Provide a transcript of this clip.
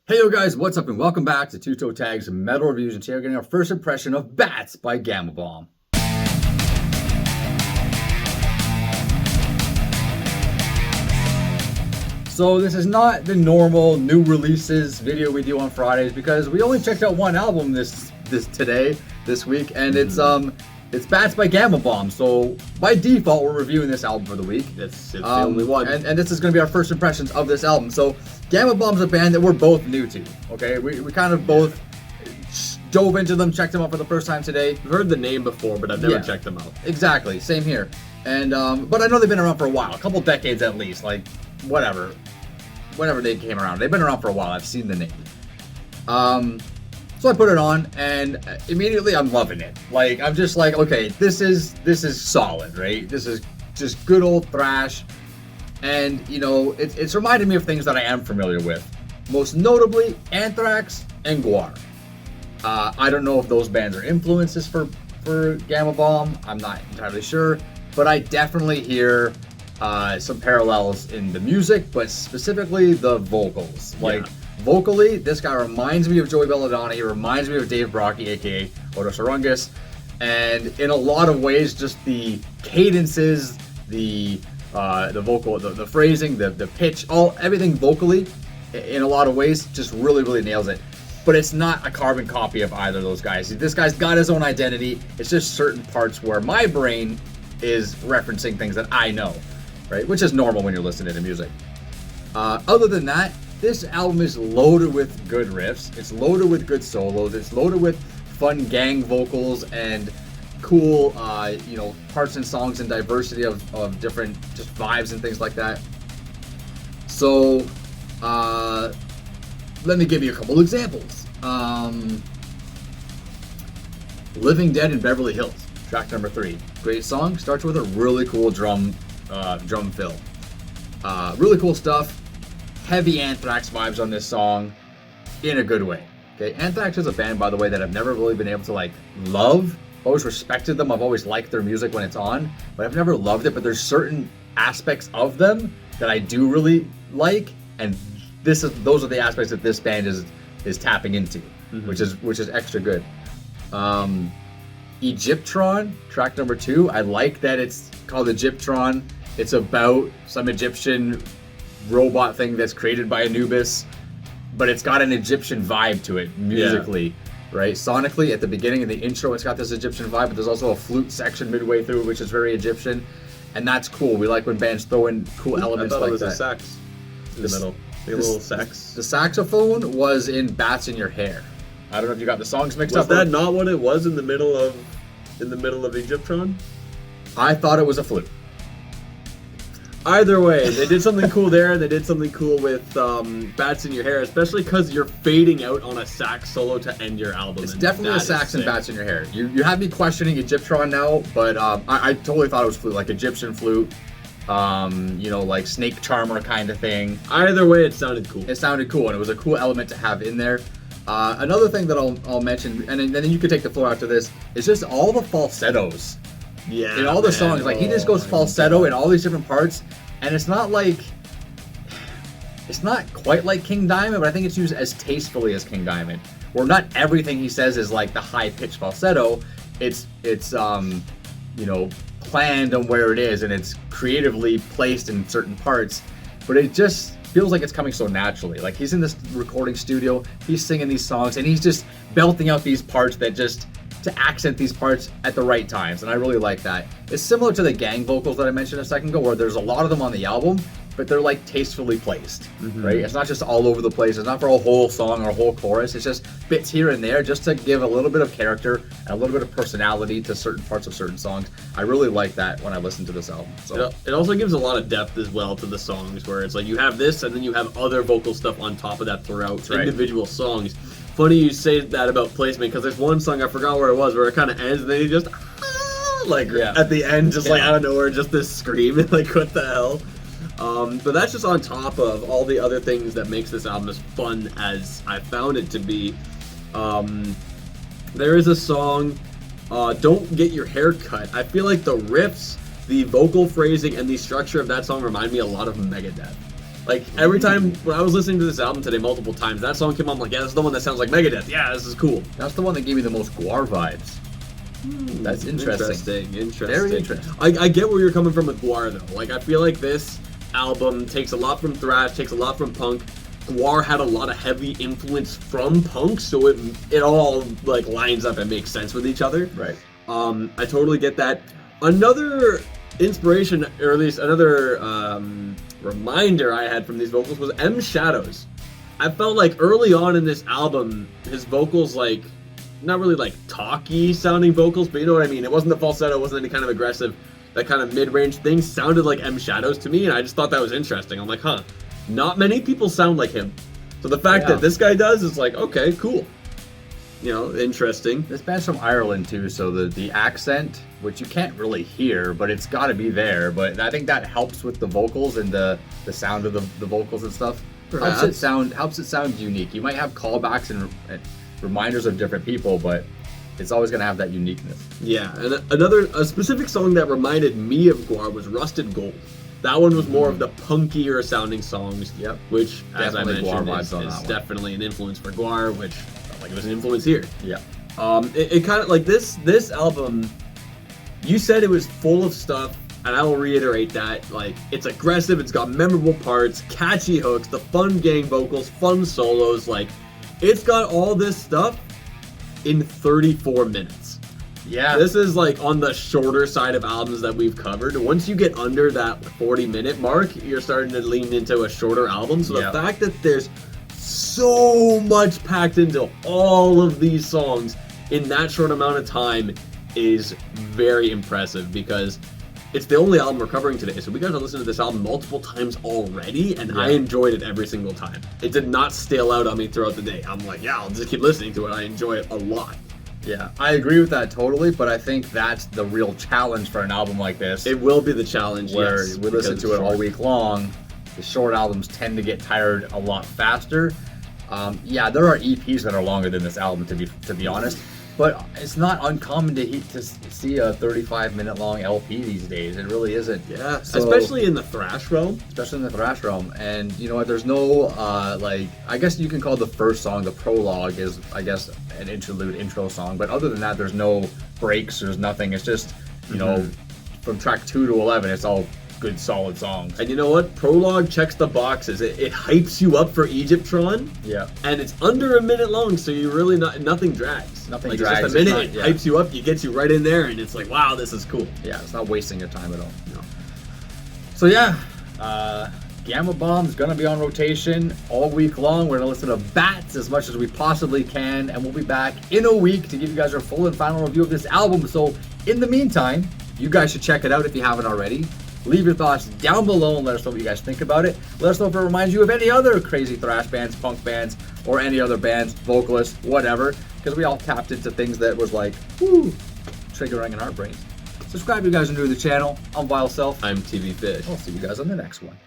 Hey yo guys, what's up and welcome back to Toe Tags Metal Reviews, and today we're getting our first impression of Bats by Gama. So this is not the normal new releases video we do on Fridays because we only checked out one album this week, and it's Bats by Gama. So by default we're reviewing this album for the week. It's the only one. And this is going to be our first impressions of this album. So Gama is a band that we're both new to. Okay, we kind of both dove into them, checked them out for the first time today. I've heard the name before, but I've never checked them out. Exactly, same here. And but I know they've been around for a while, a couple decades at least. Like whenever they came around, they've been around for a while. I've seen the name. So I put it on, and immediately I'm loving it. Like I'm just like, okay, this is solid, right? This is just good old thrash. And, you know, it's reminded me of things that I am familiar with. Most notably, Anthrax and Gwar. I don't know if those bands are influences for Gama. I'm not entirely sure. But I definitely hear some parallels in the music, but specifically the vocals. Like, vocally, this guy reminds me of Joey Belladonna. He reminds me of Dave Brockie, a.k.a. Odo Sarungus. And in a lot of ways, just the cadences, the vocal, the phrasing, the pitch, everything vocally, in a lot of ways, just really nails it. But it's not a carbon copy of either of those guys. This guy's got his own identity. It's just certain parts where my brain is referencing things that I know, right? Which is normal when you're listening to music. Other than that, this album is loaded with good riffs. It's loaded with good solos. It's loaded with fun gang vocals and cool, parts and songs and diversity of different just vibes and things like that. So, let me give you a couple examples. Living Dead in Beverly Hills, track number 3. Great song. Starts with a really cool drum fill. Really cool stuff. Heavy Anthrax vibes on this song in a good way. Okay, Anthrax is a band, by the way, that I've never really been able to love. I've always respected them. I've always liked their music when it's on, but I've never loved it. But there's certain aspects of them that I do really like, and those are the aspects that this band is tapping into, which is extra good. Egyptron, track number 2. I like that it's called Egyptron. It's about some Egyptian robot thing that's created by Anubis, but it's got an Egyptian vibe to it musically, right? Sonically, at the beginning of the intro, it's got this Egyptian vibe, but there's also a flute section midway through, which is very Egyptian, and that's cool. We like when bands throw in cool elements like that. I thought it was a sax in the middle. A little sax. The saxophone was in Bats in Your Hair. I don't know if you got the songs mixed up. Was that not what it was in the middle of Egyptron? I thought it was a flute. Either way, they did something cool there, and they did something cool with Bats in Your Hair, especially because you're fading out on a sax solo to end your album. It's definitely a sax and Bats in Your Hair. You have me questioning Egyptron now, but I totally thought it was flute, like Egyptian flute, like snake charmer kind of thing. Either way, it sounded cool. It sounded cool, and it was a cool element to have in there. Another thing that I'll mention, and then you can take the floor after this, is just all the falsettos. Yeah, in all the songs, he just goes falsetto in all these different parts, and it's not quite like King Diamond, but I think it's used as tastefully as King Diamond. Where not everything he says is like the high pitched falsetto. It's planned on where it is, and it's creatively placed in certain parts, but it just feels like it's coming so naturally. Like he's in this recording studio, he's singing these songs, and he's just belting out these parts that just to accent these parts at the right times, and I really like that. It's similar to the gang vocals that I mentioned a second ago, where there's a lot of them on the album, but they're like tastefully placed, right? It's not just all over the place. It's not for a whole song or a whole chorus. It's just bits here and there just to give a little bit of character and a little bit of personality to certain parts of certain songs. I really like that when I listen to this album. So it also gives a lot of depth as well to the songs, where it's like you have this and then you have other vocal stuff on top of that throughout individual songs. Funny you say that about placement, because there's one song, I forgot where it was, where it kind of ends and then you just at the end, just like out of nowhere, just this scream, like what the hell. But that's just on top of all the other things that makes this album as fun as I found it to be. There is a song, Don't Get Your Hair Cut. I feel like the riffs, the vocal phrasing, and the structure of that song remind me a lot of Megadeth. Like, every time when I was listening to this album today multiple times, that song came on, I'm like, yeah, this is the one that sounds like Megadeth. Yeah, this is cool. That's the one that gave me the most Gwar vibes. That's interesting. Very interesting. I get where you're coming from with Gwar, though. Like, I feel like this album takes a lot from thrash, takes a lot from punk. Gwar had a lot of heavy influence from punk, so it all, like, lines up and makes sense with each other. Right. I totally get that. Another inspiration, or at least another reminder I had from these vocals was M Shadows. I felt like early on in this album, his vocals, like, not really like talky sounding vocals, but you know what I mean. It wasn't the falsetto, it wasn't any kind of aggressive, that kind of mid-range thing sounded like M Shadows to me, and I just thought that was interesting. I'm like, huh, not many people sound like him. So the fact that this guy does is like, okay, cool. You know, interesting. This band's from Ireland too, so the accent, which you can't really hear, but it's got to be there. But I think that helps with the vocals and the sound of the vocals and stuff. Perhaps. Helps it sound unique. You might have callbacks and reminders of different people, but it's always gonna have that uniqueness. Yeah, and a specific song that reminded me of Gwar was Rusted Gold. That one was more of the punkier sounding songs. Yep. Which, as I Definitely mentioned, is definitely an influence for Gwar, which felt like it was an influence here. Yeah. It kind of like this album. You said it was full of stuff, and I will reiterate that. Like, it's aggressive, it's got memorable parts, catchy hooks, the fun gang vocals, fun solos. Like, it's got all this stuff in 34 minutes. Yeah. This is like on the shorter side of albums that we've covered. Once you get under that 40-minute mark, you're starting to lean into a shorter album. So the fact that there's so much packed into all of these songs in that short amount of time is very impressive, because it's the only album we're covering today. So we got to listen to this album multiple times already, and I enjoyed it every single time. It did not stale out on me throughout the day. I'm like, yeah, I'll just keep listening to it. I enjoy it a lot. Yeah, I agree with that totally, but I think that's the real challenge for an album like this. It will be the challenge, where yes, we listen to it all week long. The short albums tend to get tired a lot faster. Yeah, there are EPs that are longer than this album, to be honest, but it's not uncommon to see a 35-minute long LP these days. It really isn't. Yeah, so, especially in the thrash realm. And you know what? There's no like, I guess you can call the first song, the prologue, is I guess an intro song. But other than that, there's no breaks. There's nothing. It's just, you know, from track 2 to 11, it's all good, solid songs. And you know what? Prologue checks the boxes. It hypes you up for Egyptron. Yeah. And it's under a minute long, so you really nothing drags. Nothing drags. It's just a minute. It hypes you up. It gets you right in there, and it's like, wow, this is cool. Yeah, it's not wasting your time at all. No. So yeah, Gama Bomb's gonna be on rotation all week long. We're gonna listen to Bats as much as we possibly can, and we'll be back in a week to give you guys our full and final review of this album. So in the meantime, you guys should check it out if you haven't already. Leave your thoughts down below and let us know what you guys think about it. Let us know if it reminds you of any other crazy thrash bands, punk bands, or any other bands, vocalists, whatever. Because we all tapped into things that was like, whoo, triggering in our brains. Subscribe if you guys are new to the channel. I'm Vile Self. I'm TV Fish. I'll see you guys on the next one.